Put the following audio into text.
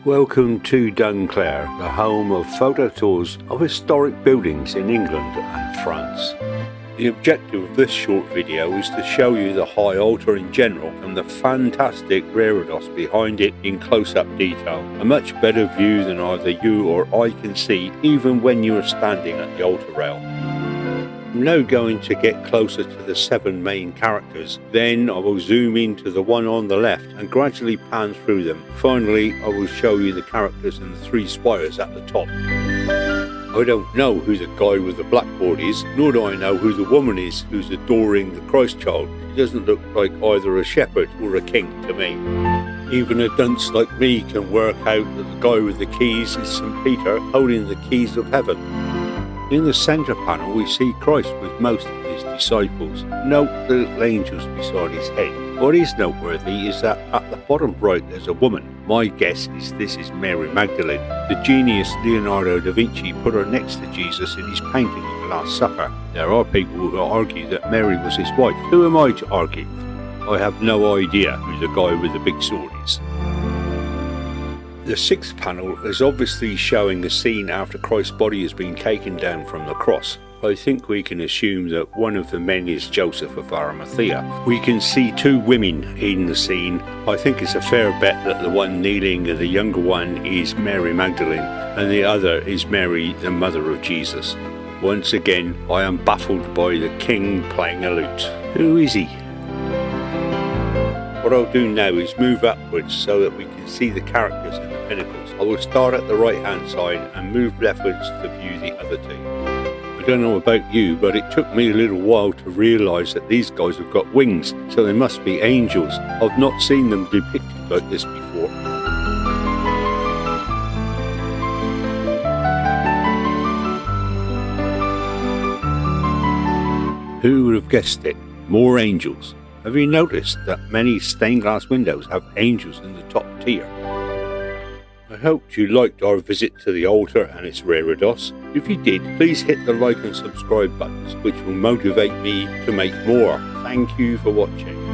Welcome to Dunclair, the home of photo tours of historic buildings in England and France. The objective of this short video is to show you the High Altar in general and the fantastic Reredos behind it in close-up detail, a much better view than either you or I can see even when you are standing at the altar rail. I'm now going to get closer to the 7 main characters, then I will zoom into the one on the left and gradually pan through them. Finally, I will show you the characters and the 3 spires at the top. I don't know who the guy with the blackboard is, nor do I know who the woman is who's adoring the Christ child. He doesn't look like either a shepherd or a king to me. Even a dunce like me can work out that the guy with the keys is St. Peter holding the keys of heaven. In the centre panel we see Christ with most of his disciples. Note the little angels beside his head. What is noteworthy is that at the bottom right there's a woman. My guess is this is Mary Magdalene. The genius Leonardo da Vinci put her next to Jesus in his painting of the Last Supper. There are people who argue that Mary was his wife. Who am I to argue? I have no idea who the guy with the big sword is. The 6th panel is obviously showing a scene after Christ's body has been taken down from the cross. I think we can assume that one of the men is Joseph of Arimathea. We can see 2 women in the scene. I think it's a fair bet that the one kneeling, the younger one, is Mary Magdalene and the other is Mary, the mother of Jesus. Once again, I am baffled by the king playing a lute. Who is he? What I'll do now is move upwards so that we can see the characters and the pinnacles. I will start at the right hand side and move leftwards to view the other 2. I don't know about you, but it took me a little while to realise that these guys have got wings, so they must be angels. I've not seen them depicted like this before. Who would have guessed it? More angels. Have you noticed that many stained glass windows have angels in the top tier? I hoped you liked our visit to the altar and its Reredos. If you did, please hit the like and subscribe buttons, which will motivate me to make more. Thank you for watching.